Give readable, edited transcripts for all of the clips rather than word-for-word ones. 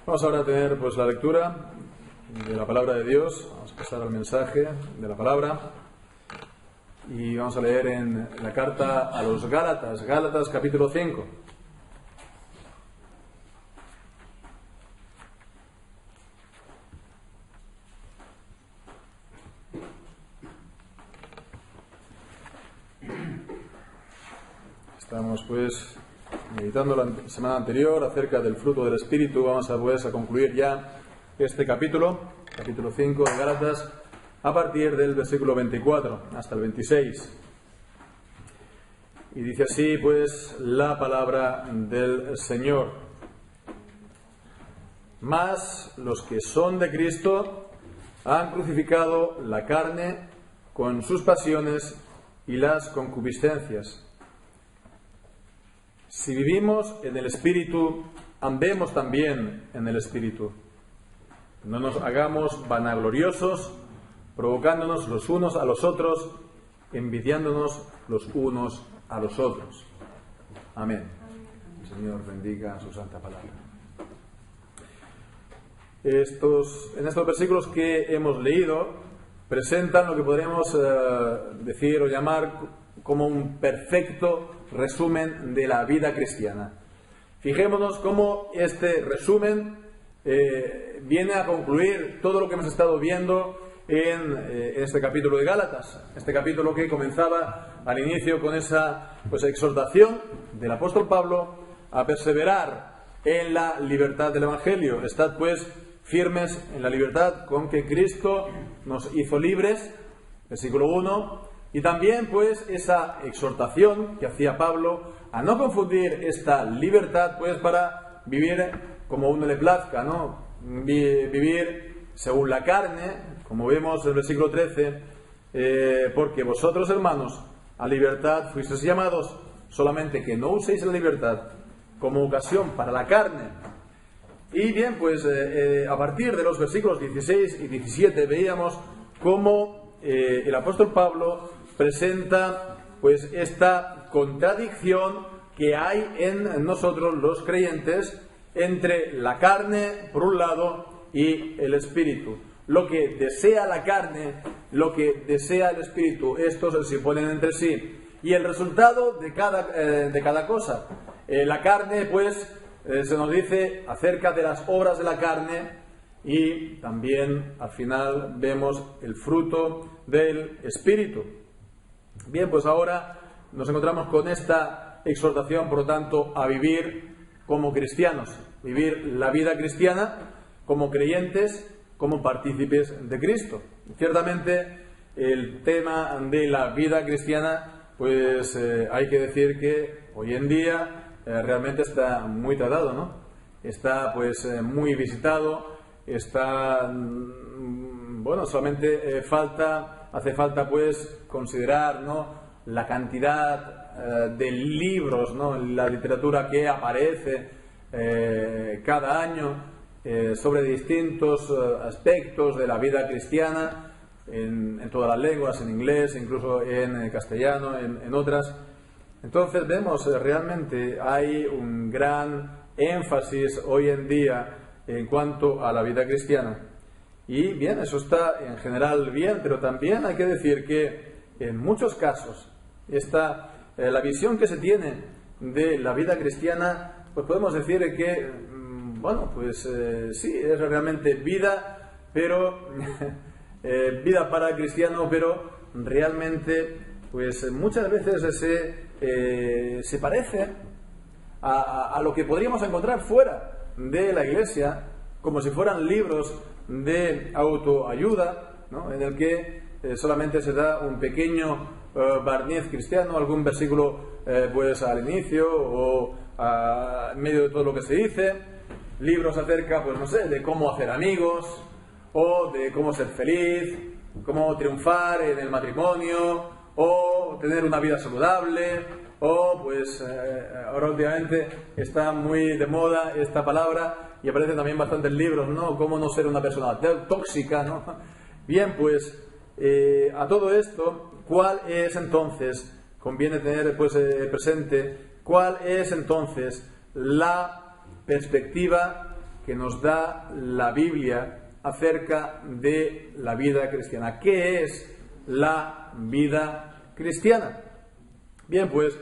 Vamos ahora a tener pues la lectura de la palabra de Dios. Vamos a pasar al mensaje de la palabra y vamos a leer en la carta a los Gálatas, Gálatas capítulo 5. Estamos pues meditando la semana anterior acerca del fruto del Espíritu. Vamos a concluir ya este capítulo 5 de Gálatas, a partir del versículo 24 hasta el 26. Y dice así pues la palabra del Señor: Mas los que son de Cristo han crucificado la carne con sus pasiones y las concupiscencias. Si vivimos en el Espíritu, andemos también en el Espíritu. No nos hagamos vanagloriosos, provocándonos los unos a los otros, envidiándonos los unos a los otros. Amén. El Señor bendiga su santa palabra. En estos versículos que hemos leído presentan lo que podríamos decir o llamar como un perfecto resumen de la vida cristiana. Fijémonos cómo este resumen viene a concluir todo lo que hemos estado viendo en este capítulo de Gálatas. Este capítulo que comenzaba al inicio con esa exhortación del apóstol Pablo a perseverar en la libertad del Evangelio. Estad pues firmes en la libertad con que Cristo nos hizo libres, versículo 1. Y también pues esa exhortación que hacía Pablo a no confundir esta libertad pues para vivir como uno le plazca, ¿no? Vivir según la carne, como vemos en el versículo 13, porque vosotros, hermanos, a libertad fuisteis llamados, solamente que no uséis la libertad como ocasión para la carne. Y bien, pues a partir de los versículos 16 y 17 veíamos cómo el apóstol Pablo presenta pues esta contradicción que hay en nosotros los creyentes entre la carne por un lado y el espíritu. Lo que desea la carne, lo que desea el espíritu, estos se oponen entre sí. Y el resultado de cada cosa. La carne pues se nos dice acerca de las obras de la carne, y también al final vemos el fruto del espíritu. Bien, pues ahora nos encontramos con esta exhortación, por lo tanto, a vivir como cristianos, vivir la vida cristiana como creyentes, como partícipes de Cristo. Ciertamente, el tema de la vida cristiana, pues hay que decir que hoy en día realmente está muy tratado, ¿no? Está pues muy visitado, está, bueno, solamente hace falta pues considerar, ¿no?, la cantidad de libros, ¿no?, en la literatura que aparece cada año sobre distintos aspectos de la vida cristiana en todas las lenguas, en inglés, incluso en castellano, en otras. Entonces vemos realmente hay un gran énfasis hoy en día en cuanto a la vida cristiana. Y bien, eso está en general bien, pero también hay que decir que en muchos casos la visión que se tiene de la vida cristiana, pues podemos decir que, bueno, pues sí, es realmente vida, pero vida para el cristiano, pero realmente, pues muchas veces se parece a lo que podríamos encontrar fuera de la iglesia, como si fueran libros de autoayuda, ¿no?, en el que solamente se da un pequeño barniz cristiano, algún versículo pues al inicio o en medio de todo lo que se dice, libros acerca, pues no sé, de cómo hacer amigos o de cómo ser feliz, cómo triunfar en el matrimonio o tener una vida saludable, o pues ahora últimamente está muy de moda esta palabra y aparecen también bastantes libros, ¿no?, cómo no ser una persona tóxica, ¿no? Bien, pues a todo esto, ¿cuál es entonces, conviene tener pues presente, cuál es entonces la perspectiva que nos da la Biblia acerca de la vida cristiana. ¿Qué es la vida cristiana? Bien, pues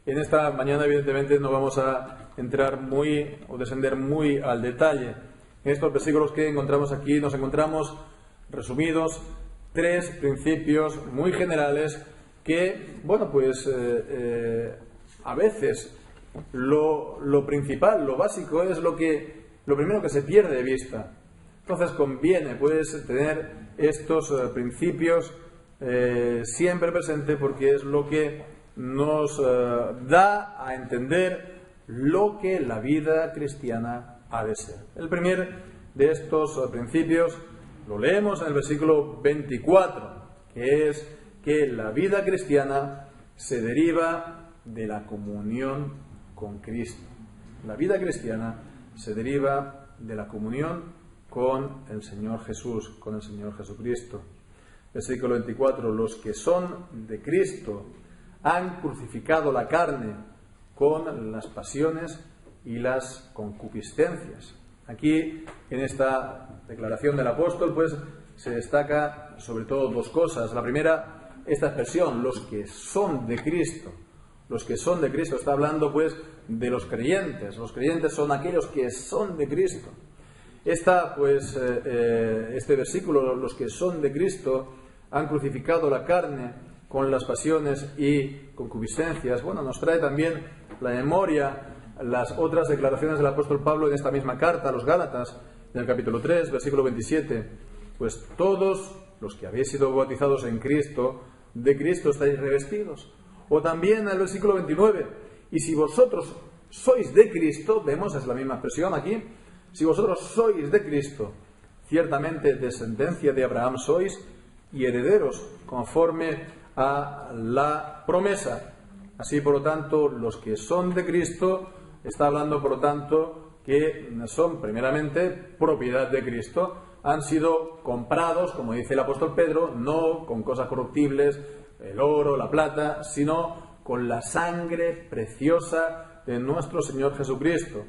en esta mañana evidentemente no vamos a entrar descender muy al detalle. En estos versículos que encontramos aquí nos encontramos resumidos 3 principios muy generales que, a veces lo principal, lo básico es lo primero que se pierde de vista. Entonces conviene tener estos principios siempre presente, porque es lo que nos da a entender lo que la vida cristiana ha de ser. El primer de estos principios lo leemos en el versículo 24, que es que la vida cristiana se deriva de la comunión con Cristo. La vida cristiana se deriva de la comunión con el Señor Jesús, con el Señor Jesucristo. Versículo 24, los que son de Cristo han crucificado la carne con las pasiones y las concupiscencias. Aquí, en esta declaración del apóstol, se destaca sobre todo 2 cosas. La primera, esta expresión, los que son de Cristo. Los que son de Cristo, está hablando de los creyentes. Los creyentes son aquellos que son de Cristo. Este versículo, los que son de Cristo han crucificado la carne con las pasiones y concupiscencias. Nos trae también la memoria las otras declaraciones del apóstol Pablo en esta misma carta a los Gálatas, en el capítulo 3, versículo 27. Pues todos los que habéis sido bautizados en Cristo, de Cristo estáis revestidos. O también en el versículo 29, y si vosotros sois de Cristo, vemos, es la misma expresión aquí, si vosotros sois de Cristo, ciertamente descendencia de Abraham sois y herederos conforme a la promesa. Así, por lo tanto, los que son de Cristo, está hablando, por lo tanto, que son primeramente propiedad de Cristo, han sido comprados, como dice el apóstol Pedro, no con cosas corruptibles, el oro, la plata, sino con la sangre preciosa de nuestro Señor Jesucristo.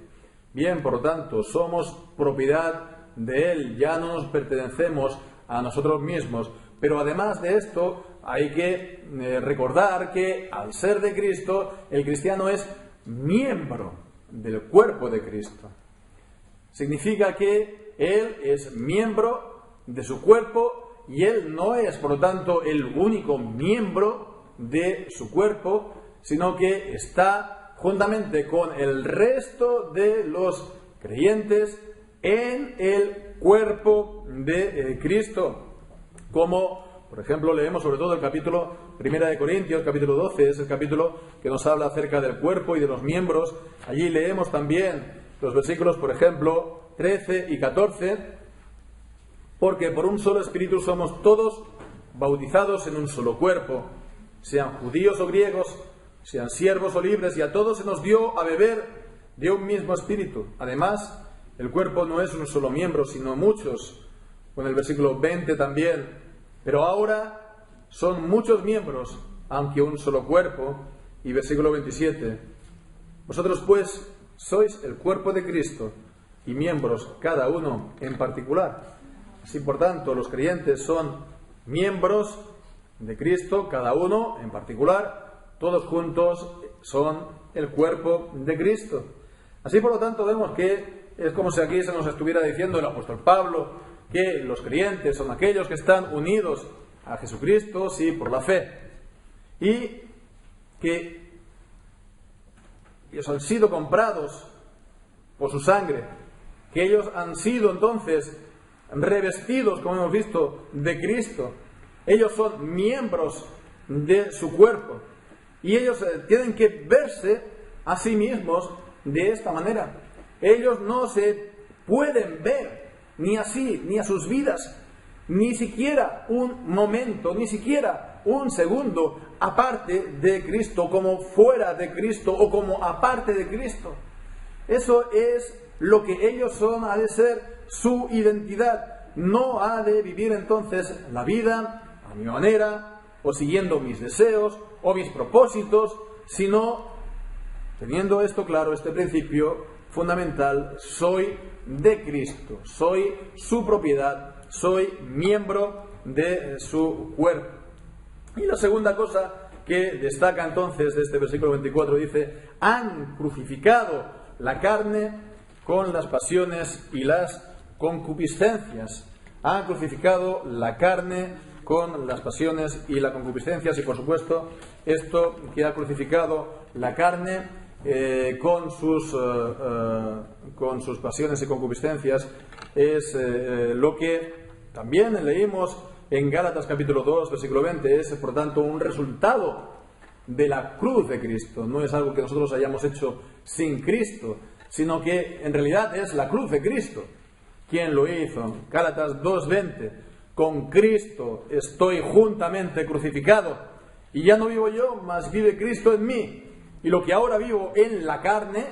Bien, por lo tanto, somos propiedad de Él, ya no nos pertenecemos a nosotros mismos. Pero además de esto, hay que recordar que al ser de Cristo, el cristiano es miembro del cuerpo de Cristo. Significa que Él es miembro de su cuerpo y Él no es, por lo tanto, el único miembro de su cuerpo, sino que está juntamente con el resto de los creyentes en el cuerpo de Cristo. Como, por ejemplo, leemos sobre todo el capítulo 1 de Corintios, capítulo 12, es el capítulo que nos habla acerca del cuerpo y de los miembros. Allí leemos también los versículos, por ejemplo, 13 y 14, porque por un solo espíritu somos todos bautizados en un solo cuerpo, sean judíos o griegos, sean siervos o libres, y a todos se nos dio a beber de un mismo espíritu. Además, el cuerpo no es un solo miembro, sino muchos. Con el versículo 20 también, pero ahora son muchos miembros, aunque un solo cuerpo. Y versículo 27, vosotros pues sois el cuerpo de Cristo y miembros cada uno en particular. Así, por tanto, los creyentes son miembros de Cristo, cada uno en particular, todos juntos son el cuerpo de Cristo. Así, por lo tanto, vemos que es como si aquí se nos estuviera diciendo el apóstol Pablo que los creyentes son aquellos que están unidos a Jesucristo, sí, por la fe, y que ellos han sido comprados por su sangre, que ellos han sido entonces revestidos, como hemos visto, de Cristo. Ellos son miembros de su cuerpo y ellos tienen que verse a sí mismos de esta manera. Ellos no se pueden ver ni así, ni a sus vidas, ni siquiera un momento, ni siquiera un segundo aparte de Cristo, como fuera de Cristo o como aparte de Cristo. Eso es lo que ellos son, ha de ser su identidad. No ha de vivir entonces la vida a mi manera, o siguiendo mis deseos o mis propósitos, sino teniendo esto claro, este principio, fundamental: soy de Cristo, soy su propiedad, soy miembro de su cuerpo. Y la segunda cosa que destaca entonces de este versículo 24 dice: han crucificado la carne con las pasiones y las concupiscencias. Han crucificado la carne con las pasiones y las concupiscencias. Y por supuesto, esto que ha crucificado la carne con sus pasiones y concupiscencias es lo que también leímos en Gálatas capítulo 2, versículo 20. Es, por tanto, un resultado de la cruz de Cristo. No es algo que nosotros hayamos hecho sin Cristo, sino que en realidad es la cruz de Cristo quien lo hizo. Gálatas 2:20: con Cristo estoy juntamente crucificado, y ya no vivo yo, mas vive Cristo en mí. Y lo que ahora vivo en la carne,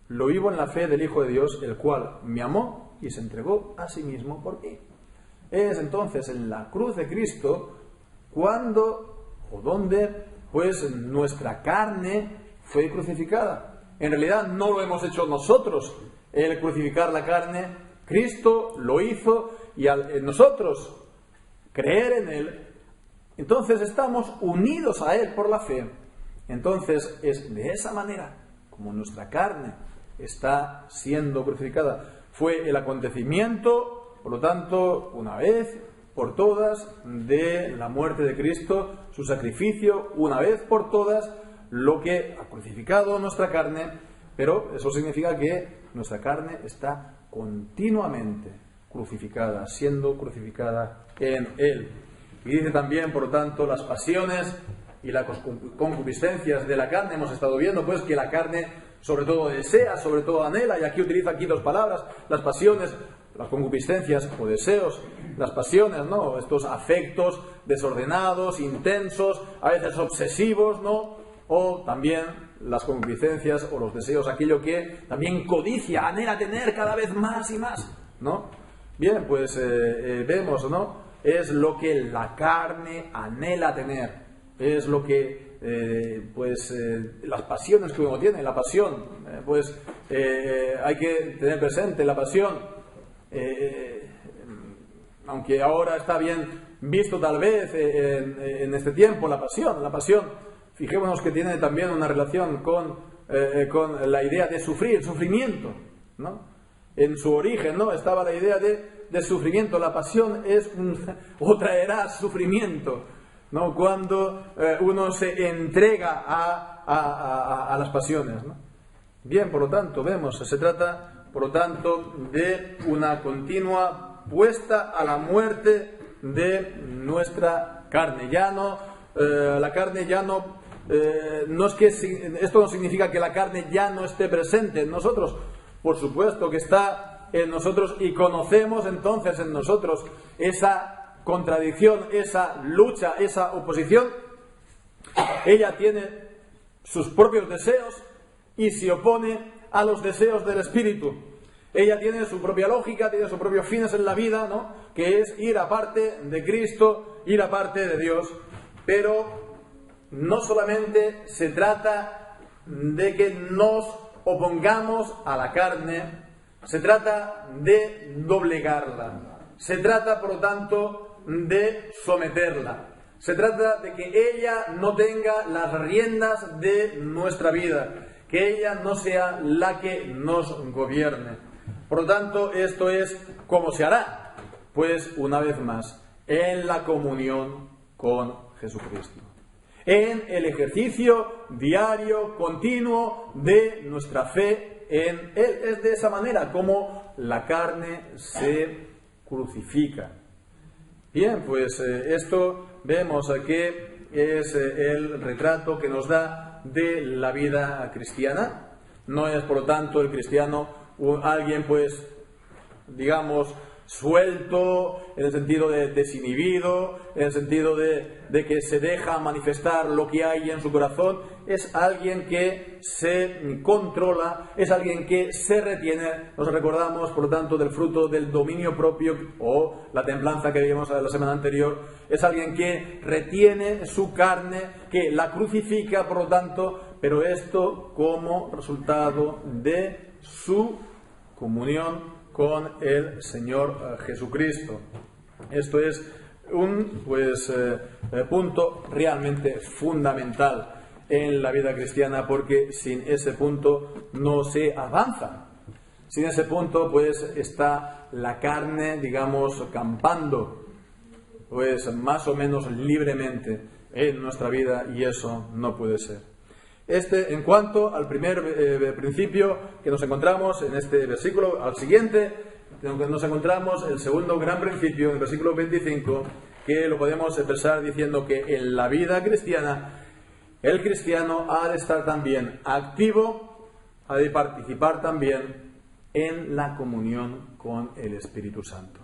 lo vivo en la fe del Hijo de Dios, el cual me amó y se entregó a sí mismo por mí. Es entonces en la cruz de Cristo cuando o donde pues nuestra carne fue crucificada. En realidad no lo hemos hecho nosotros, el crucificar la carne. Cristo lo hizo, y al nosotros creer en Él, entonces estamos unidos a Él por la fe. Entonces es de esa manera como nuestra carne está siendo crucificada. Fue el acontecimiento, por lo tanto, una vez por todas, de la muerte de Cristo, su sacrificio, una vez por todas, lo que ha crucificado nuestra carne. Pero eso significa que nuestra carne está continuamente crucificada, siendo crucificada en Él. Y dice también, por lo tanto, las pasiones y las concupiscencias de la carne. Hemos estado viendo pues que la carne sobre todo desea, sobre todo anhela, y aquí utiliza dos palabras: las pasiones, las concupiscencias o deseos. Las pasiones, ¿no? Estos afectos desordenados, intensos, a veces obsesivos, ¿no? O también las concupiscencias o los deseos, aquello que también codicia, anhela tener cada vez más y más, ¿no? Bien, pues vemos, ¿no? Es lo que la carne anhela tener, es lo que las pasiones que uno tiene. La pasión, hay que tener presente la pasión, aunque ahora está bien visto tal vez en este tiempo la pasión, fijémonos que tiene también una relación con la idea de sufrimiento, ¿no? En su origen, ¿no? Estaba la idea de sufrimiento. La pasión o traerá sufrimiento, ¿no? Cuando uno se entrega a las pasiones, ¿no? Bien, por lo tanto, vemos, se trata, por lo tanto, de una continua puesta a la muerte de nuestra carne. Ya no, la carne ya no, no es que esto no significa que la carne ya no esté presente en nosotros. Por supuesto que está en nosotros, y conocemos entonces en nosotros esa contradicción, esa lucha, esa oposición. Ella tiene sus propios deseos y se opone a los deseos del Espíritu. Ella tiene su propia lógica, tiene sus propios fines en la vida, ¿no? Que es ir aparte de Cristo, ir aparte de Dios. Pero no solamente se trata de que nos opongamos a la carne, se trata de doblegarla. Se trata, por lo tanto, de someterla. Se trata de que ella no tenga las riendas de nuestra vida, que ella no sea la que nos gobierne. Por lo tanto, esto es cómo se hará. Pues, una vez más, en la comunión con Jesucristo, en el ejercicio diario, continuo de nuestra fe en Él. Es de esa manera como la carne se crucifica. Bien, pues esto vemos que es el retrato que nos da de la vida cristiana. No es, por lo tanto, el cristiano alguien, pues, digamos, suelto, en el sentido de desinhibido, en el sentido de que se deja manifestar lo que hay en su corazón. Es alguien que se controla, es alguien que se retiene. Nos recordamos, por lo tanto, del fruto del dominio propio o la templanza que vimos la semana anterior. Es alguien que retiene su carne, que la crucifica, por lo tanto, pero esto como resultado de su comunión con el Señor Jesucristo. Esto es un punto realmente fundamental en la vida cristiana, porque sin ese punto no se avanza. Sin ese punto está la carne, digamos, campando más o menos libremente en nuestra vida, y eso no puede ser. En cuanto al primer principio que nos encontramos en este versículo, al siguiente nos encontramos el segundo gran principio en el versículo 25, que lo podemos expresar diciendo que en la vida cristiana el cristiano ha de estar también activo, ha de participar también en la comunión con el Espíritu Santo.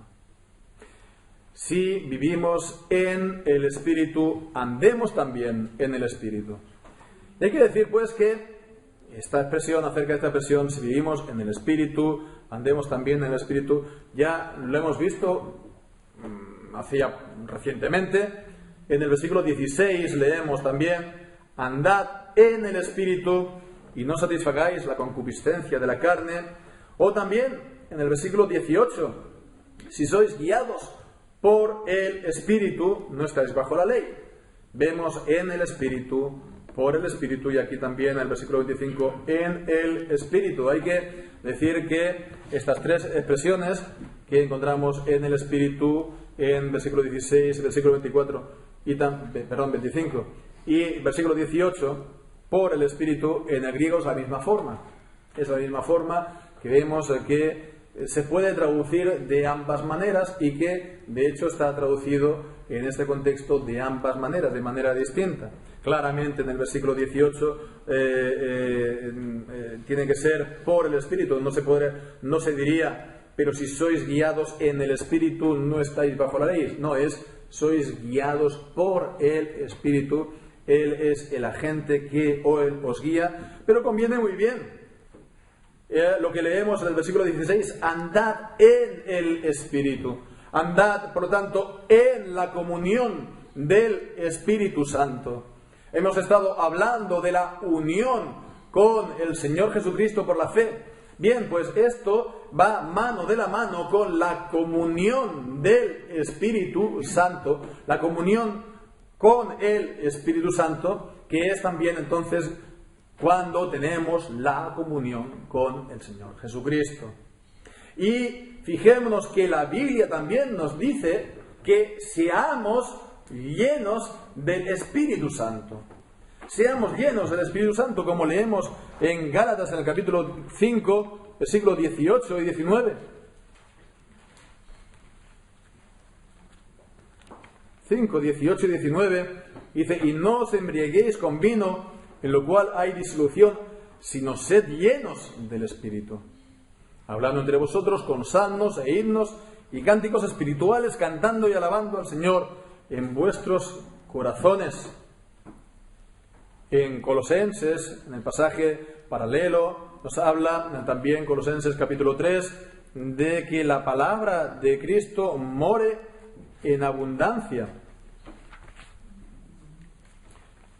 Si vivimos en el Espíritu, andemos también en el Espíritu. Y hay que decir que acerca de esta expresión, si vivimos en el Espíritu, andemos también en el Espíritu, ya lo hemos visto recientemente. En el versículo 16 leemos también: andad en el Espíritu y no satisfagáis la concupiscencia de la carne. O también en el versículo 18: si sois guiados por el Espíritu, no estáis bajo la ley. Vemos en el Espíritu, por el Espíritu, y aquí también en el versículo 25, en el Espíritu. Hay que decir que estas tres expresiones que encontramos en el Espíritu, en versículo 16, versículo 24, 25, y versículo 18, por el Espíritu, en el griego es la misma forma. Es la misma forma que vemos que se puede traducir de ambas maneras, y que de hecho está traducido en este contexto de ambas maneras, de manera distinta. Claramente en el versículo 18 tiene que ser por el Espíritu, no se diría: pero si sois guiados en el Espíritu no estáis bajo la ley. No, sois guiados por el Espíritu. Él es el agente que os guía, pero conviene muy bien lo que leemos en el versículo 16: andad en el Espíritu. Andad, por lo tanto, en la comunión del Espíritu Santo. Hemos estado hablando de la unión con el Señor Jesucristo por la fe. Bien, esto va mano de la mano con la comunión del Espíritu Santo, la comunión con el Espíritu Santo, que es también entonces cuando tenemos la comunión con el Señor Jesucristo. Y fijémonos que la Biblia también nos dice que seamos llenos del Espíritu Santo. Seamos llenos del Espíritu Santo, como leemos en Gálatas en el capítulo 5, versículos 18 y 19. 5, 18 y 19 dice: y no os embriaguéis con vino, en lo cual hay disolución, sino sed llenos del Espíritu, hablando entre vosotros con salmos e himnos y cánticos espirituales, cantando y alabando al Señor en vuestros corazones. En Colosenses, en el pasaje paralelo, nos habla también Colosenses capítulo 3 de que la palabra de Cristo more en abundancia.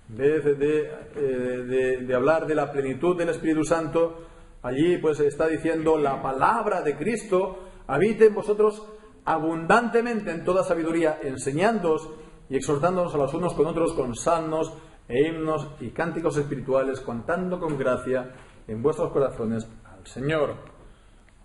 En vez de hablar de la plenitud del Espíritu Santo, allí está diciendo: la palabra de Cristo habite en vosotros abundantemente en toda sabiduría, enseñándoos y exhortándonos a los unos con otros con salmos e himnos y cánticos espirituales, contando con gracia en vuestros corazones al Señor.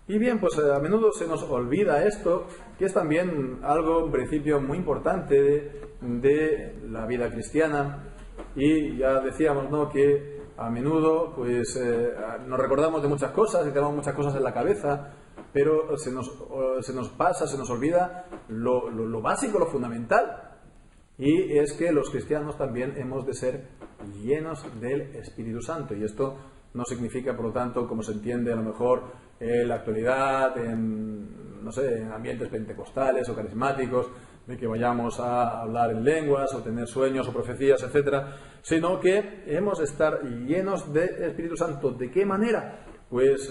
Y bien, a menudo se nos olvida esto, que es también un principio muy importante de la vida cristiana. Y ya decíamos, ¿no?, que a menudo nos recordamos de muchas cosas y tenemos muchas cosas en la cabeza, pero se nos olvida lo básico, lo fundamental. Y es que los cristianos también hemos de ser llenos del Espíritu Santo. Y esto no significa, por lo tanto, como se entiende a lo mejor en la actualidad, en ambientes pentecostales o carismáticos, de que vayamos a hablar en lenguas o tener sueños o profecías, etcétera, sino que hemos de estar llenos del Espíritu Santo. ¿De qué manera?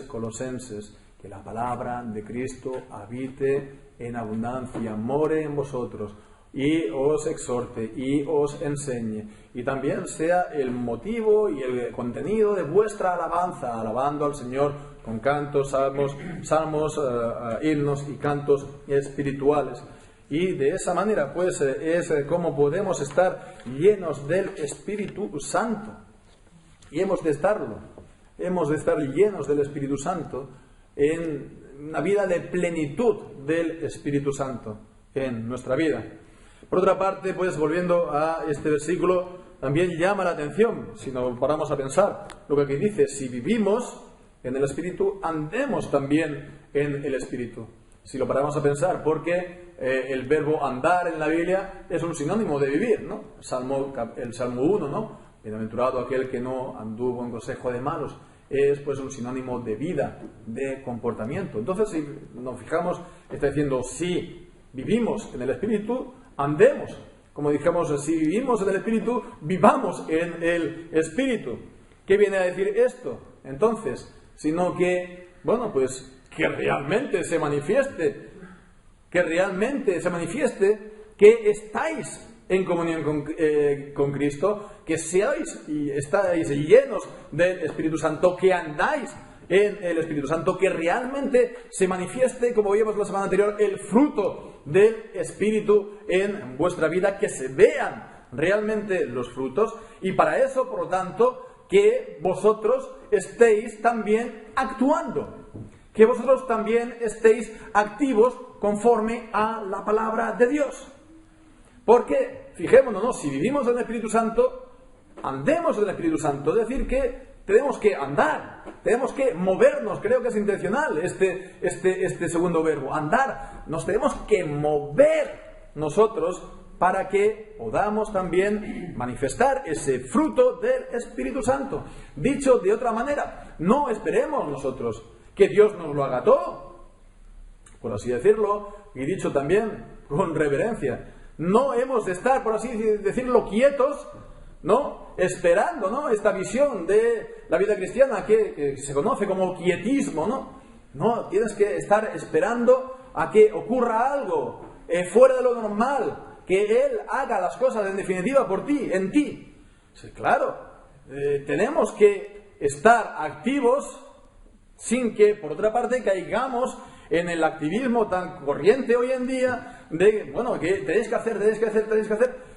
Colosenses, que la palabra de Cristo habite en abundancia, more en vosotros. y os exhorte y os enseñe, y también sea el motivo y el contenido de vuestra alabanza, alabando al Señor con cantos, salmos, himnos y cantos espirituales. Y de esa manera, pues, es como podemos estar llenos del Espíritu Santo. Y hemos de estarlo. Hemos de estar llenos del Espíritu Santo en una vida de plenitud del Espíritu Santo en nuestra vida. Por otra parte, pues, volviendo a este versículo, también llama la atención, si nos paramos a pensar, lo que aquí dice: si vivimos en el Espíritu, andemos también en el Espíritu. Si lo paramos a pensar, porque el verbo andar en la Biblia es un sinónimo de vivir, ¿no? El Salmo 1, ¿no? Bienaventurado aquel que no anduvo en consejo de malos, es pues un sinónimo de vida, de comportamiento. Entonces, si nos fijamos, está diciendo: si vivimos en el Espíritu, andemos. Como dijimos, si vivimos en el Espíritu, vivamos en el Espíritu. ¿Qué viene a decir esto? Entonces, sino que, bueno, pues que realmente se manifieste, que estáis en comunión con Cristo, que seáis y estáis llenos del Espíritu Santo, que andáis en el Espíritu Santo, que realmente se manifieste, como vimos la semana anterior, el fruto del Espíritu en vuestra vida, que se vean realmente los frutos, y para eso, por lo tanto, que vosotros estéis también actuando, que vosotros también estéis activos conforme a la palabra de Dios. Porque, fijémonos, ¿no? Si vivimos en el Espíritu Santo, andemos en el Espíritu Santo. Es decir, que tenemos que andar, tenemos que movernos. Creo que es intencional este segundo verbo, andar. Nos tenemos que mover nosotros para que podamos también manifestar ese fruto del Espíritu Santo. Dicho de otra manera, no esperemos nosotros que Dios nos lo haga todo, por así decirlo, y dicho también con reverencia. No hemos de estar, por así decirlo, quietos, ¿no? Esperando, ¿no? Esta visión de la vida cristiana que se conoce como quietismo, ¿no? No, tienes que estar esperando a que ocurra algo fuera de lo normal, que Él haga las cosas en definitiva por ti, en ti. Sí, claro, tenemos que estar activos sin que, por otra parte, caigamos en el activismo tan corriente hoy en día de, bueno, que tenéis que hacer,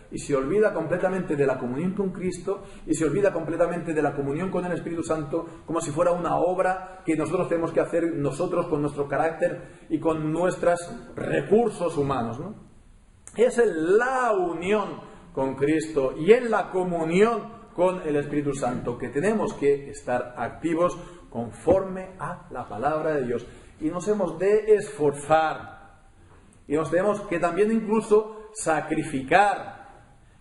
y se olvida completamente de la comunión con Cristo, y se olvida completamente de la comunión con el Espíritu Santo, como si fuera una obra que nosotros tenemos que hacer nosotros con nuestro carácter y con nuestros recursos humanos, ¿no? Es en la unión con Cristo y en la comunión con el Espíritu Santo que tenemos que estar activos conforme a la palabra de Dios. Y nos hemos de esforzar. Y nos tenemos que también incluso sacrificar.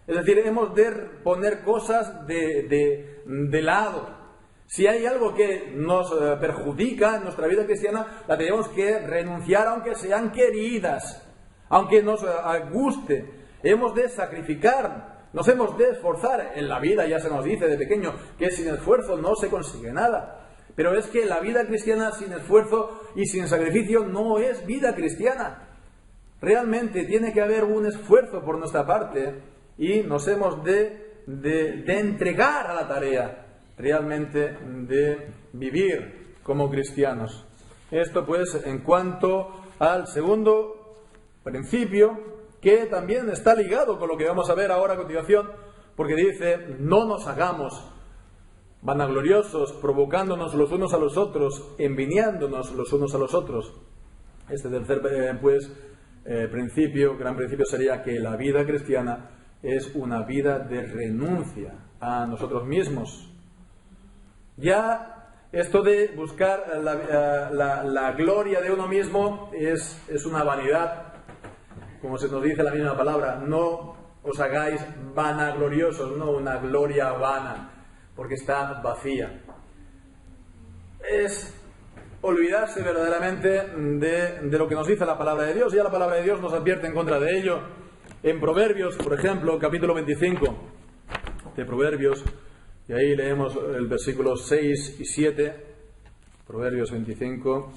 Es decir, hemos de poner cosas de lado. Si hay algo que nos perjudica en nuestra vida cristiana, la tenemos que renunciar, aunque sean queridas, aunque nos guste. Hemos de sacrificar, nos hemos de esforzar. En la vida ya se nos dice de pequeño que sin esfuerzo no se consigue nada. Pero es que la vida cristiana sin esfuerzo y sin sacrificio no es vida cristiana. Realmente tiene que haber un esfuerzo por nuestra parte y nos hemos de entregar a la tarea realmente de vivir como cristianos. Esto pues en cuanto al segundo principio, que también está ligado con lo que vamos a ver ahora a continuación, porque dice: no nos hagamos vanagloriosos, provocándonos los unos a los otros, envidiándonos los unos a los otros. Este tercer principio, gran principio, sería que la vida cristiana es una vida de renuncia a nosotros mismos. Ya esto de buscar la gloria de uno mismo es una vanidad, como se nos dice la misma palabra. No os hagáis vanagloriosos, no una gloria vana, porque está vacía. Es olvidarse verdaderamente de lo que nos dice la palabra de Dios. Ya la palabra de Dios nos advierte en contra de ello. En Proverbios, por ejemplo, capítulo 25 de Proverbios, y ahí leemos el versículo 6 y 7, Proverbios 25.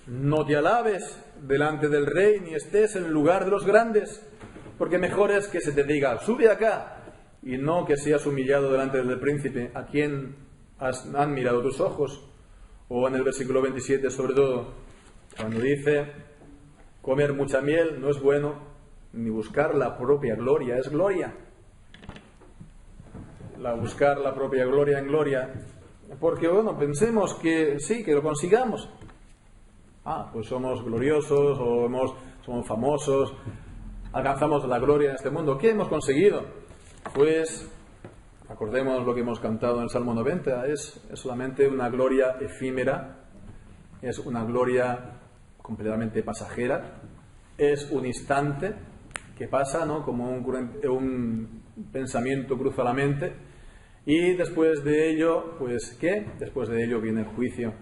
No te alabes delante del rey, ni estés en el lugar de los grandes, porque mejor es que se te diga, sube acá, y no que seas humillado delante del príncipe, a quien han mirado tus ojos. O en el versículo 27, sobre todo, cuando dice, comer mucha miel no es bueno, ni buscar la propia gloria es gloria. Buscar la propia gloria en gloria, porque bueno, pensemos que sí, que lo consigamos. Pues somos gloriosos, o somos famosos, alcanzamos la gloria en este mundo. ¿Qué hemos conseguido? Pues, acordemos lo que hemos cantado en el Salmo 90, es solamente una gloria efímera, es una gloria completamente pasajera, es un instante que pasa, ¿no? Como un pensamiento cruza la mente, y después de ello, pues, ¿qué? Después de ello viene el juicio.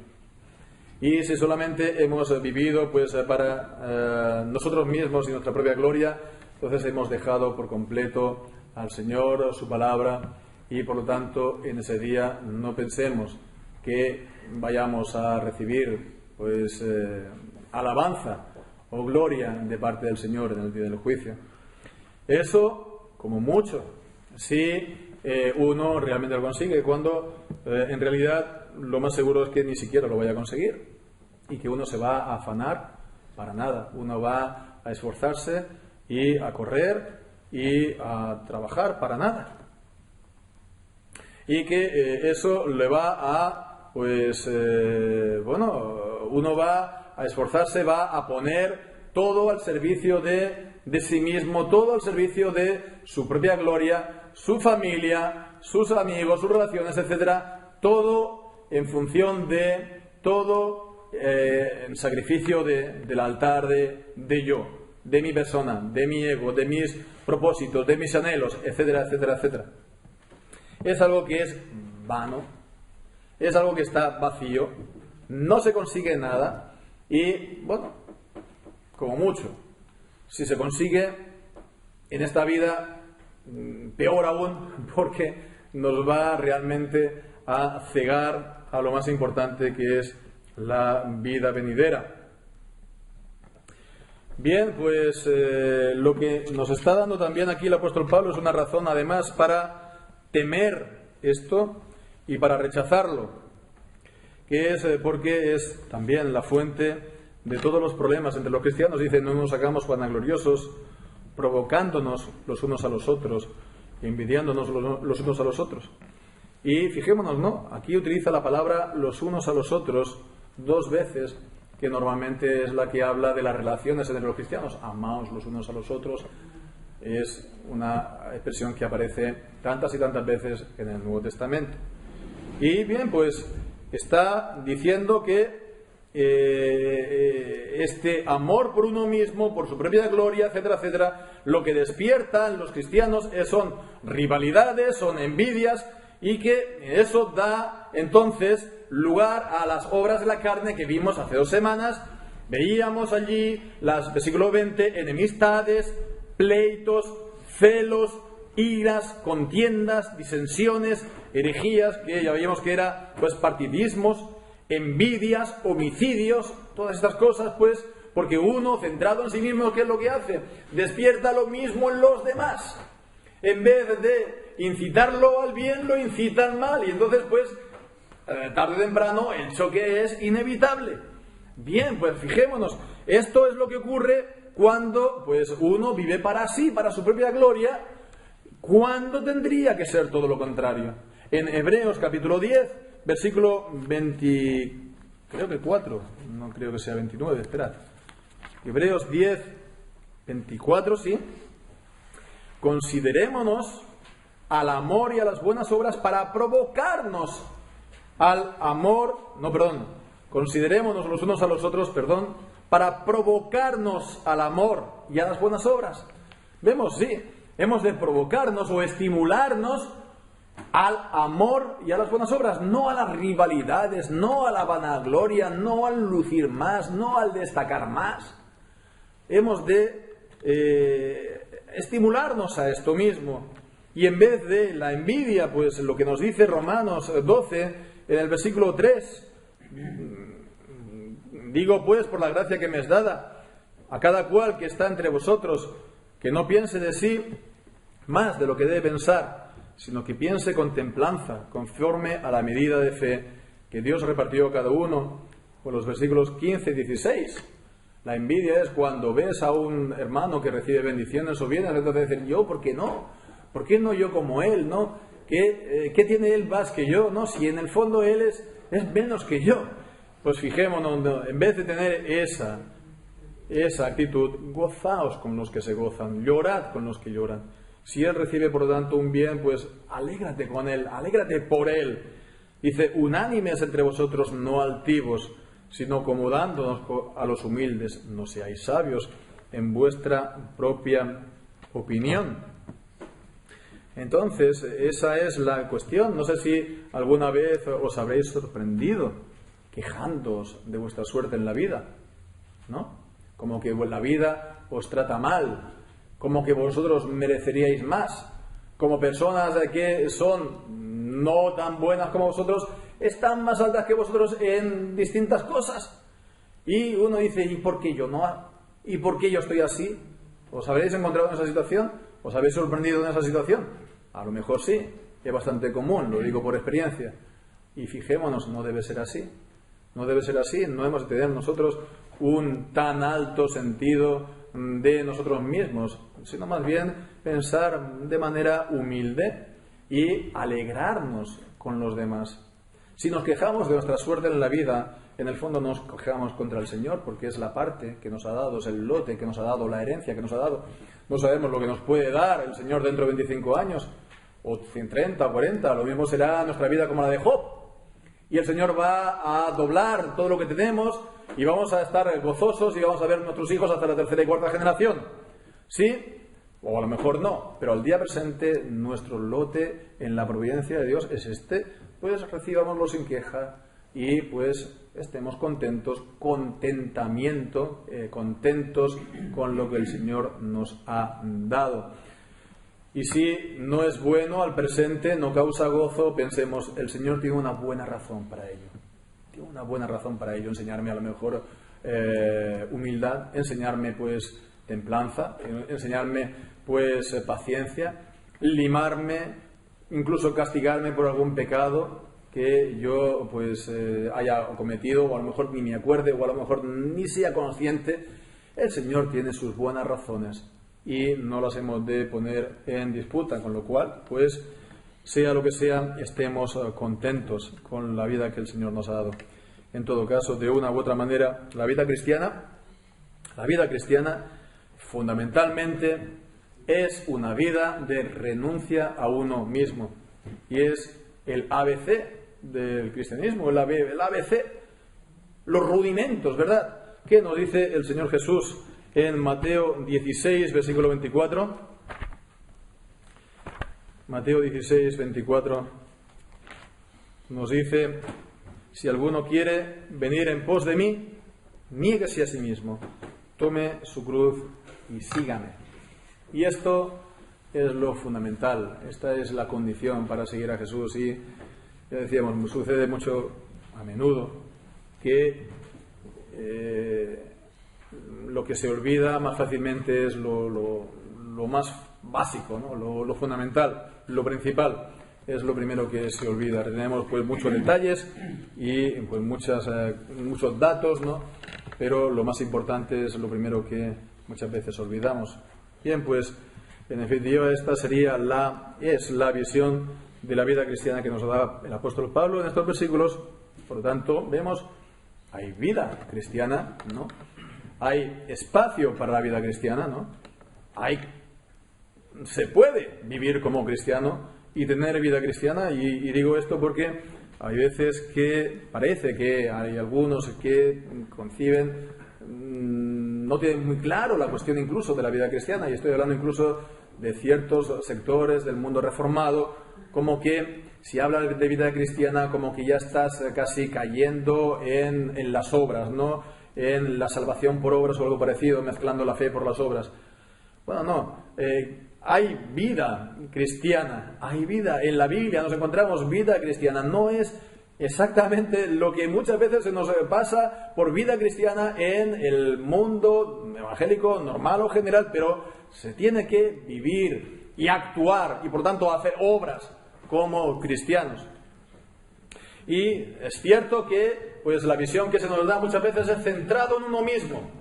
Y si solamente hemos vivido pues para nosotros mismos y nuestra propia gloria, entonces hemos dejado por completo al Señor, su palabra, y por lo tanto en ese día no pensemos que vayamos a recibir pues alabanza o gloria de parte del Señor en el día del juicio. Eso, como mucho, si uno realmente lo consigue, cuando en realidad lo más seguro es que ni siquiera lo vaya a conseguir y que uno se va a afanar para nada. Uno va a esforzarse y a correr y a trabajar para nada. Y que eso le va a, pues, uno va a esforzarse, va a poner todo al servicio de sí mismo, todo al servicio de su propia gloria, su familia, sus amigos, sus relaciones, etcétera, todo en función de todo en sacrificio del altar de yo, de mi persona, de mi ego, de mis propósitos, de mis anhelos, etcétera, etcétera, etcétera. Es algo que es vano, es algo que está vacío, no se consigue nada y, bueno, como mucho, si se consigue en esta vida, peor aún, porque nos va realmente a cegar a lo más importante, que es la vida venidera. Bien, pues lo que nos está dando también aquí el apóstol Pablo es una razón además para temer esto y para rechazarlo, que es porque es también la fuente de todos los problemas entre los cristianos. Dice, no nos hagamos vanagloriosos, provocándonos los unos a los otros, envidiándonos los unos a los otros. Y fijémonos, ¿no? Aquí utiliza la palabra los unos a los otros 2 veces, que normalmente es la que habla de las relaciones entre los cristianos. Amaos los unos a los otros. Es una expresión que aparece tantas y tantas veces en el Nuevo Testamento. Y bien, pues está diciendo que este amor por uno mismo, por su propia gloria, etcétera, etcétera, lo que despierta en los cristianos son rivalidades, son envidias, y que eso da entonces lugar a las obras de la carne que vimos hace 2 semanas. Veíamos allí, versículo 20, enemistades, pleitos, celos, iras, contiendas, disensiones, herejías, que ya veíamos que era pues partidismos, envidias, homicidios, todas estas cosas, pues, porque uno, centrado en sí mismo, ¿qué es lo que hace? Despierta lo mismo en los demás. En vez de incitarlo al bien, lo incita al mal. Y entonces, pues, tarde o temprano, el choque es inevitable. Bien, pues fijémonos, esto es lo que ocurre cuando, pues, uno vive para sí, para su propia gloria, cuando tendría que ser todo lo contrario. En Hebreos capítulo 10, versículo 24, no creo que sea 29, esperad. Hebreos 10, 24, sí. Considerémonos al amor y a las buenas obras para provocarnos al amor, considerémonos los unos a los otros, para provocarnos al amor y a las buenas obras. Vemos, sí, hemos de provocarnos o estimularnos al amor y a las buenas obras, no a las rivalidades, no a la vanagloria, no al lucir más, no al destacar más. Hemos de estimularnos a esto mismo. Y en vez de la envidia, pues lo que nos dice Romanos 12, en el versículo 3, digo pues por la gracia que me es dada, A cada cual que está entre vosotros, que no piense de sí más de lo que debe pensar, sino que piense con templanza, conforme a la medida de fe que Dios repartió a cada uno. Por los versículos 15 y 16. La envidia es cuando ves a un hermano que recibe bendiciones o bienes, entonces dicen, yo, ¿por qué no? ¿Por qué no yo como él? ¿No? ¿Qué tiene él más que yo? ¿No? Si en el fondo él es menos que yo. Pues fijémonos, ¿no? En vez de tener esa actitud, gozaos con los que se gozan, llorad con los que lloran. Si él recibe, por lo tanto, un bien, pues alégrate con él, alégrate por él. Dice, unánimes entre vosotros, no altivos, sino acomodándonos a los humildes. No seáis sabios en vuestra propia opinión. Entonces, esa es la cuestión. No sé si alguna vez os habréis sorprendido quejándoos de vuestra suerte en la vida, ¿no? Como que la vida os trata mal, como que vosotros mereceríais más, como personas que son no tan buenas como vosotros, están más altas que vosotros en distintas cosas. Y uno dice, ¿y por qué yo no? ¿Y por qué yo estoy así? ¿Os habréis encontrado en esa situación? ¿Os habéis sorprendido en esa situación? A lo mejor sí, es bastante común, lo digo por experiencia. Y fijémonos, no debe ser así. No debe ser así, no hemos de tener nosotros un tan alto sentido de nosotros mismos, sino más bien pensar de manera humilde y alegrarnos con los demás. Si nos quejamos de nuestra suerte en la vida, en el fondo nos quejamos contra el Señor, porque es la parte que nos ha dado, es el lote que nos ha dado, la herencia que nos ha dado. No sabemos lo que nos puede dar el Señor dentro de 25 años, o 30 o 40, lo mismo será nuestra vida como la de Job. Y el Señor va a doblar todo lo que tenemos y vamos a estar gozosos y vamos a ver a nuestros hijos hasta la tercera y cuarta generación. ¿Sí? O a lo mejor no, pero al día presente nuestro lote en la providencia de Dios es pues recibámoslo sin queja y pues estemos contentos, contentos con lo que el Señor nos ha dado. Y si no es bueno al presente, no causa gozo, pensemos, el Señor tiene una buena razón para ello. Tiene una buena razón para ello, enseñarme a lo mejor humildad, enseñarme pues templanza, enseñarme pues paciencia, limarme, incluso castigarme por algún pecado que yo pues haya cometido, o a lo mejor ni me acuerde, o a lo mejor ni sea consciente. El Señor tiene sus buenas razones y no las hemos de poner en disputa, con lo cual, pues, sea lo que sea, estemos contentos con la vida que el Señor nos ha dado. En todo caso, de una u otra manera, la vida cristiana fundamentalmente es una vida de renuncia a uno mismo, y es el ABC del cristianismo, el ABC, los rudimentos, ¿verdad? ¿Qué nos dice el Señor Jesús en Mateo 16, versículo 24? Mateo 16, 24 nos dice, si alguno quiere venir en pos de mí, niéguese a sí mismo, tome su cruz y sígame. Y esto es lo fundamental, esta es la condición para seguir a Jesús. Y ya decíamos, sucede mucho a menudo que lo que se olvida más fácilmente es lo más básico, ¿no? Lo fundamental, lo principal, es lo primero que se olvida. Tenemos pues muchos detalles y pues muchos datos, ¿no? Pero lo más importante es lo primero que muchas veces olvidamos. Bien, pues en definitiva esta sería la visión de la vida cristiana que nos da el apóstol Pablo en estos versículos. Por lo tanto, vemos, hay vida cristiana, ¿no? Hay espacio para la vida cristiana, ¿no? Se puede vivir como cristiano y tener vida cristiana, y digo esto porque hay veces que parece que hay algunos que conciben, no tienen muy claro la cuestión incluso de la vida cristiana, y estoy hablando incluso de ciertos sectores del mundo reformado, como que si hablas de vida cristiana, como que ya estás casi cayendo en las obras, ¿no? En la salvación por obras o algo parecido, mezclando la fe por las obras. Bueno, no. Hay vida cristiana, hay vida. En la Biblia nos encontramos vida cristiana. No es exactamente lo que muchas veces se nos pasa por vida cristiana en el mundo evangélico normal o general, pero se tiene que vivir y actuar y por tanto hacer obras como cristianos. Y es cierto que pues la visión que se nos da muchas veces es centrado en uno mismo.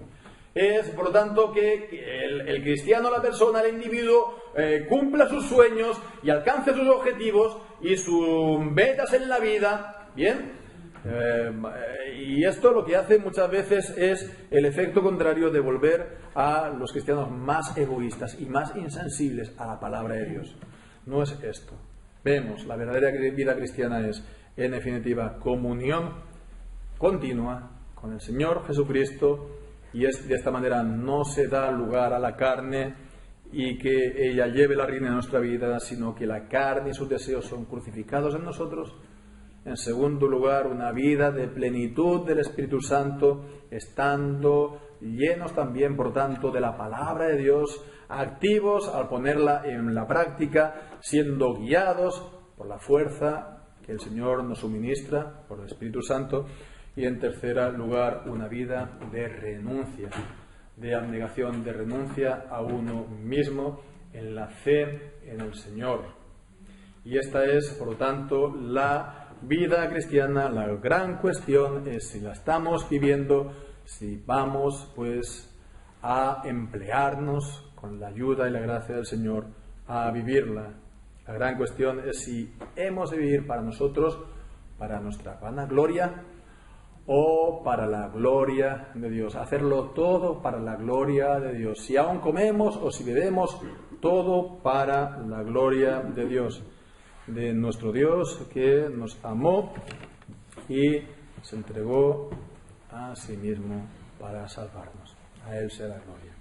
Es, por lo tanto, que el cristiano, la persona, el individuo, cumpla sus sueños y alcance sus objetivos y sus metas en la vida, ¿bien? Y esto lo que hace muchas veces es el efecto contrario de volver a los cristianos más egoístas y más insensibles a la palabra de Dios. No es esto. Vemos, la verdadera vida cristiana es, en definitiva, comunión continua con el Señor Jesucristo, y es de esta manera no se da lugar a la carne y que ella lleve la rienda de nuestra vida, sino que la carne y sus deseos son crucificados en nosotros. En segundo lugar, una vida de plenitud del Espíritu Santo, estando llenos también, por tanto, de la palabra de Dios, activos al ponerla en la práctica, siendo guiados por la fuerza que el Señor nos suministra, por el Espíritu Santo. Y en tercer lugar, una vida de renuncia, de abnegación, de renuncia a uno mismo en la fe en el Señor. Y esta es, por lo tanto, la vida cristiana. La gran cuestión es si la estamos viviendo, si vamos pues a emplearnos con la ayuda y la gracia del Señor a vivirla. La gran cuestión es si hemos de vivir para nosotros, para nuestra vanagloria, o para la gloria de Dios. Hacerlo todo para la gloria de Dios. Si aún comemos o si bebemos, todo para la gloria de Dios. De nuestro Dios que nos amó y se entregó a sí mismo para salvarnos. A Él sea la gloria.